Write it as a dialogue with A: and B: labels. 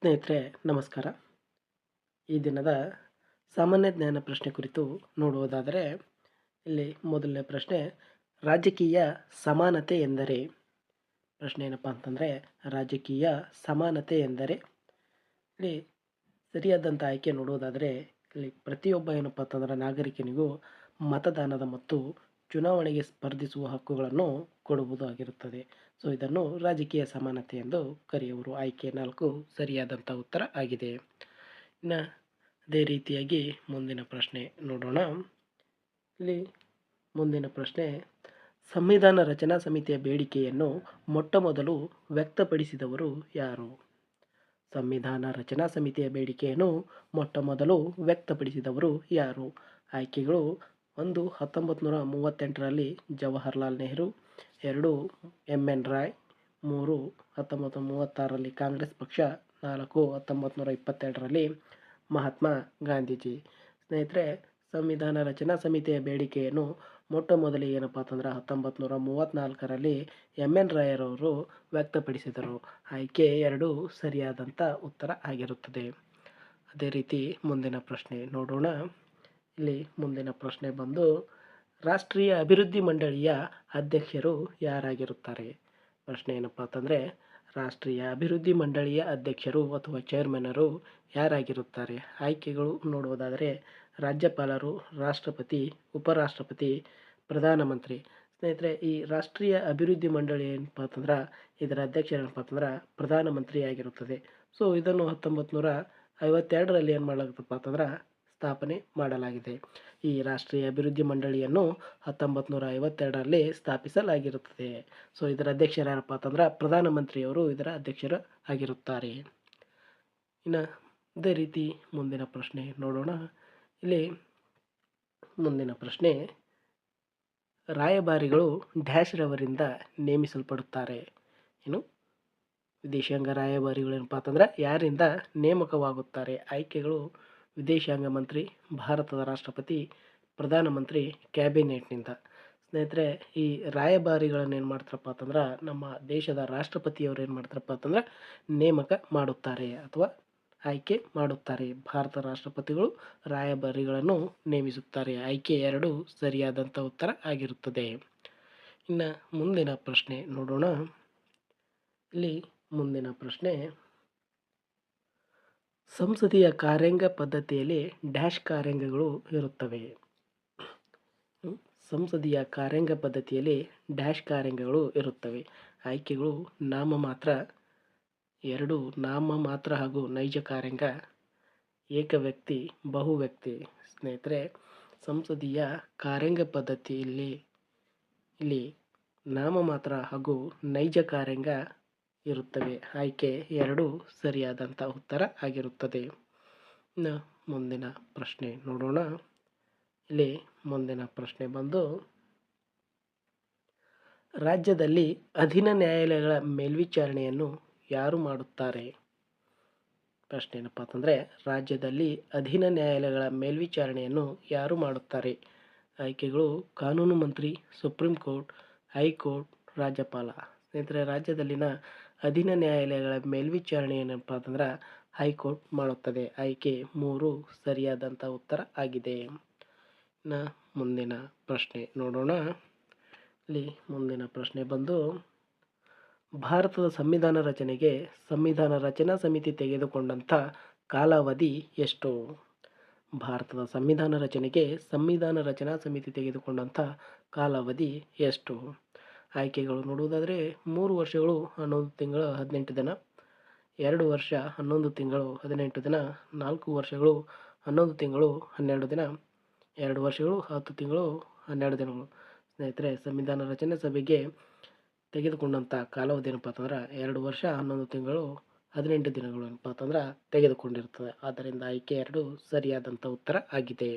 A: ಸ್ನೇಹಿತರೆ ನಮಸ್ಕಾರ. ಈ ದಿನದ ಸಾಮಾನ್ಯ ಜ್ಞಾನ ಪ್ರಶ್ನೆ ಕುರಿತು ನೋಡುವುದಾದರೆ, ಇಲ್ಲಿ ಮೊದಲನೇ ಪ್ರಶ್ನೆ, ರಾಜಕೀಯ ಸಮಾನತೆ ಎಂದರೆ? ಪ್ರಶ್ನೆ ಏನಪ್ಪ ಅಂತಂದರೆ, ರಾಜಕೀಯ ಸಮಾನತೆ ಎಂದರೆ? ಇಲ್ಲಿ ಸರಿಯಾದಂಥ ಆಯ್ಕೆ ನೋಡುವುದಾದರೆ, ಇಲ್ಲಿ ಪ್ರತಿಯೊಬ್ಬ ಏನಪ್ಪ ಅಂತಂದರೆ ನಾಗರಿಕನಿಗೂ ಮತದಾನದ ಮತ್ತು ಚುನಾವಣೆಗೆ ಸ್ಪರ್ಧಿಸುವ ಹಕ್ಕುಗಳನ್ನು ಕೊಡುವುದಾಗಿರುತ್ತದೆ. ಸೊ ಇದನ್ನು ರಾಜಕೀಯ ಸಮಾನತೆ ಎಂದು ಕರೆಯುವರು. ಆಯ್ಕೆ 4 ಸರಿಯಾದಂಥ ಉತ್ತರ ಆಗಿದೆ. ಇನ್ನು ಅದೇ ರೀತಿಯಾಗಿ ಮುಂದಿನ ಪ್ರಶ್ನೆ ನೋಡೋಣ. ಇಲ್ಲಿ ಮುಂದಿನ ಪ್ರಶ್ನೆ, ಸಂವಿಧಾನ ರಚನಾ ಸಮಿತಿಯ ಬೇಡಿಕೆಯನ್ನು ಮೊಟ್ಟಮೊದಲು ವ್ಯಕ್ತಪಡಿಸಿದವರು ಯಾರು? ಸಂವಿಧಾನ ರಚನಾ ಸಮಿತಿಯ ಬೇಡಿಕೆಯನ್ನು ಮೊಟ್ಟಮೊದಲು ವ್ಯಕ್ತಪಡಿಸಿದವರು ಯಾರು? ಆಯ್ಕೆಗಳು: 1 1938ರಲ್ಲಿ ಜವಾಹರ್ಲಾಲ್ ನೆಹರು, 2 ಎಂ.ಎನ್. ರಾಯ್, 3 1936ರಲ್ಲಿ ಕಾಂಗ್ರೆಸ್ ಪಕ್ಷ, 4 1922ರಲ್ಲಿ ಮಹಾತ್ಮ ಗಾಂಧೀಜಿ. ಸ್ನೇಹಿತರೆ, ಸಂವಿಧಾನ ರಚನಾ ಸಮಿತಿಯ ಬೇಡಿಕೆಯನ್ನು ಮೊಟ್ಟ ಮೊದಲಿಗೆ ಏನಪ್ಪ ಅಂತಂದ್ರೆ 1934ರಲ್ಲಿ ಎಂ.ಎನ್. ರಾಯರವರು ವ್ಯಕ್ತಪಡಿಸಿದರು. ಆಯ್ಕೆ 2 ಸರಿಯಾದಂಥ ಉತ್ತರ ಆಗಿರುತ್ತದೆ. ಅದೇ ರೀತಿ ಮುಂದಿನ ಪ್ರಶ್ನೆ ನೋಡೋಣ. ಇಲ್ಲಿ ಮುಂದಿನ ಪ್ರಶ್ನೆ ಬಂದು, ರಾಷ್ಟ್ರೀಯ ಅಭಿವೃದ್ಧಿ ಮಂಡಳಿಯ ಅಧ್ಯಕ್ಷರು ಯಾರಾಗಿರುತ್ತಾರೆ? ಪ್ರಶ್ನೆ ಏನಪ್ಪ ಅಂತಂದರೆ, ರಾಷ್ಟ್ರೀಯ ಅಭಿವೃದ್ಧಿ ಮಂಡಳಿಯ ಅಧ್ಯಕ್ಷರು ಅಥವಾ ಚೇರ್ಮನ್ನರು ಯಾರಾಗಿರುತ್ತಾರೆ? ಆಯ್ಕೆಗಳು ನೋಡುವುದಾದರೆ, ರಾಜ್ಯಪಾಲರು, ರಾಷ್ಟ್ರಪತಿ, ಉಪರಾಷ್ಟ್ರಪತಿ, ಪ್ರಧಾನಮಂತ್ರಿ. ಸ್ನೇಹಿತರೆ, ಈ ರಾಷ್ಟ್ರೀಯ ಅಭಿವೃದ್ಧಿ ಮಂಡಳಿ ಏನಪ್ಪ ಅಂತಂದ್ರೆ ಇದರ ಅಧ್ಯಕ್ಷ ಏನಪ್ಪ ಅಂತಂದ್ರೆ ಪ್ರಧಾನಮಂತ್ರಿ ಆಗಿರುತ್ತದೆ. ಸೊ ಇದನ್ನು 1952ರಲ್ಲಿ ಏನು ಮಾಡಲಾಗುತ್ತಪ್ಪ ಅಂತಂದ್ರೆ ಸ್ಥಾಪನೆ ಮಾಡಲಾಗಿದೆ. ಈ ರಾಷ್ಟ್ರೀಯ ಅಭಿವೃದ್ಧಿ ಮಂಡಳಿಯನ್ನು 1952ರಲ್ಲಿ ಸ್ಥಾಪಿಸಲಾಗಿರುತ್ತದೆ. ಸೊ ಇದರ ಅಧ್ಯಕ್ಷರು ಯಾರಪ್ಪ ಅಂತಂದ್ರೆ ಪ್ರಧಾನಮಂತ್ರಿಯವರು ಇದರ ಅಧ್ಯಕ್ಷರು ಆಗಿರುತ್ತಾರೆ. ಇನ್ನು ಅದೇ ರೀತಿ ಮುಂದಿನ ಪ್ರಶ್ನೆ ನೋಡೋಣ. ಇಲ್ಲಿ ಮುಂದಿನ ಪ್ರಶ್ನೆ, ರಾಯಭಾರಿಗಳು ಡ್ಯಾಶ್ ರವರಿಂದ ನೇಮಿಸಲ್ಪಡುತ್ತಾರೆ? ಏನು ವಿದೇಶಾಂಗ ರಾಯಭಾರಿಗಳು ಏನಪ್ಪ ಅಂತಂದ್ರೆ ಯಾರಿಂದ ನೇಮಕವಾಗುತ್ತಾರೆ? ಆಯ್ಕೆಗಳು: ವಿದೇಶಾಂಗ ಮಂತ್ರಿ, ಭಾರತದ ರಾಷ್ಟ್ರಪತಿ, ಪ್ರಧಾನಮಂತ್ರಿ, ಕ್ಯಾಬಿನೆಟ್ನಿಂದ. ಸ್ನೇಹಿತರೆ, ಈ ರಾಯಭಾರಿಗಳನ್ನು ಏನು ಮಾಡ್ತಾರಪ್ಪ ಅಂತಂದ್ರೆ ನಮ್ಮ ದೇಶದ ರಾಷ್ಟ್ರಪತಿಯವರು ಏನು ಮಾಡ್ತಾರಪ್ಪ ಅಂತಂದ್ರೆ ನೇಮಕ ಮಾಡುತ್ತಾರೆ ಅಥವಾ ಆಯ್ಕೆ ಮಾಡುತ್ತಾರೆ. ಭಾರತ ರಾಷ್ಟ್ರಪತಿಗಳು ರಾಯಭಾರಿಗಳನ್ನು ನೇಮಿಸುತ್ತಾರೆ. ಆಯ್ಕೆ 2 ಸರಿಯಾದಂಥ ಉತ್ತರ ಆಗಿರುತ್ತದೆ. ಇನ್ನು ಮುಂದಿನ ಪ್ರಶ್ನೆ ನೋಡೋಣ. ಇಲ್ಲಿ ಮುಂದಿನ ಪ್ರಶ್ನೆ, ಸಂಸದೀಯ ಕಾರ್ಯಾಂಗ ಪದ್ಧತಿಯಲ್ಲಿ ಡ್ಯಾಶ್ ಕಾರ್ಯಾಂಗಗಳು ಇರುತ್ತವೆ? ಸಂಸದೀಯ ಕಾರ್ಯಾಂಗ ಪದ್ಧತಿಯಲ್ಲಿ ಡ್ಯಾಶ್ ಕಾರ್ಯಾಂಗಗಳು ಇರುತ್ತವೆ. ಆಯ್ಕೆಗಳು: ನಾಮಮಾತ್ರ, 2 ನಾಮಮಾತ್ರ ಹಾಗೂ ನೈಜ ಕಾರ್ಯಾಂಗ, ಏಕವ್ಯಕ್ತಿ, ಬಹುವ್ಯಕ್ತಿ. ಸ್ನೇಹಿತರೆ, ಸಂಸದೀಯ ಕಾರ್ಯಾಂಗ ಪದ್ಧತಿಯಲ್ಲಿ ಇಲ್ಲಿ ನಾಮಮಾತ್ರ ಹಾಗೂ ನೈಜ ಕಾರ್ಯಾಂಗ ಇರುತ್ತವೆ. ಆಯ್ಕೆ 2 ಸರಿಯಾದಂಥ ಉತ್ತರ ಆಗಿರುತ್ತದೆ. ಇನ್ನು ಮುಂದಿನ ಪ್ರಶ್ನೆ ನೋಡೋಣ. ಇಲ್ಲಿ ಮುಂದಿನ ಪ್ರಶ್ನೆ ಬಂದು, ರಾಜ್ಯದಲ್ಲಿ ಅಧೀನ ನ್ಯಾಯಾಲಯಗಳ ಮೇಲ್ವಿಚಾರಣೆಯನ್ನು ಯಾರು ಮಾಡುತ್ತಾರೆ? ಪ್ರಶ್ನೆ ಏನಪ್ಪ ಅಂತಂದರೆ, ರಾಜ್ಯದಲ್ಲಿ ಅಧೀನ ನ್ಯಾಯಾಲಯಗಳ ಮೇಲ್ವಿಚಾರಣೆಯನ್ನು ಯಾರು ಮಾಡುತ್ತಾರೆ? ಆಯ್ಕೆಗಳು: ಕಾನೂನು ಮಂತ್ರಿ, ಸುಪ್ರೀಂ ಕೋರ್ಟ್, ಹೈಕೋರ್ಟ್, ರಾಜ್ಯಪಾಲ. ಸ್ನೇಹಿತರೆ, ರಾಜ್ಯದಲ್ಲಿನ ಅಧೀನ ನ್ಯಾಯಾಲಯಗಳ ಮೇಲ್ವಿಚಾರಣೆ ಏನಪ್ಪ ಅಂತಂದ್ರೆ ಹೈಕೋರ್ಟ್ ಮಾಡುತ್ತದೆ. ಆಯ್ಕೆ 3 ಸರಿಯಾದಂಥ ಉತ್ತರ ಆಗಿದೆ. ಇನ್ನು ಮುಂದಿನ ಪ್ರಶ್ನೆ ನೋಡೋಣ. ಇಲ್ಲಿ ಮುಂದಿನ ಪ್ರಶ್ನೆ ಬಂದು, ಭಾರತದ ಸಂವಿಧಾನ ರಚನೆಗೆ ಸಂವಿಧಾನ ರಚನಾ ಸಮಿತಿ ತೆಗೆದುಕೊಂಡಂಥ ಕಾಲಾವಧಿ ಎಷ್ಟು? ಭಾರತದ ಸಂವಿಧಾನ ರಚನೆಗೆ ಸಂವಿಧಾನ ರಚನಾ ಸಮಿತಿ ತೆಗೆದುಕೊಂಡಂಥ ಕಾಲಾವಧಿ ಎಷ್ಟು? ಆಯ್ಕೆಗಳು ನೋಡುವುದಾದರೆ, 3 ವರ್ಷಗಳು 11 ತಿಂಗಳು 18 ದಿನ, 2 ವರ್ಷ 11 ತಿಂಗಳು 18 ದಿನ, 4 ವರ್ಷಗಳು 11 ತಿಂಗಳು 12 ದಿನ, 2 ವರ್ಷಗಳು 10 ತಿಂಗಳು 12 ದಿನಗಳು. ಸ್ನೇಹಿತರೆ, ಸಂವಿಧಾನ ರಚನೆ ಸಭೆಗೆ ತೆಗೆದುಕೊಂಡಂಥ ಕಾಲಾವಧಿ ಏನಪ್ಪ ಅಂತಂದ್ರೆ 2 ವರ್ಷ 11 ತಿಂಗಳು 18 ದಿನಗಳು ಏನಪ್ಪ ಅಂತಂದ್ರೆ ತೆಗೆದುಕೊಂಡಿರ್ತದೆ. ಆದ್ದರಿಂದ ಆಯ್ಕೆ 2 ಸರಿಯಾದಂಥ ಉತ್ತರ ಆಗಿದೆ.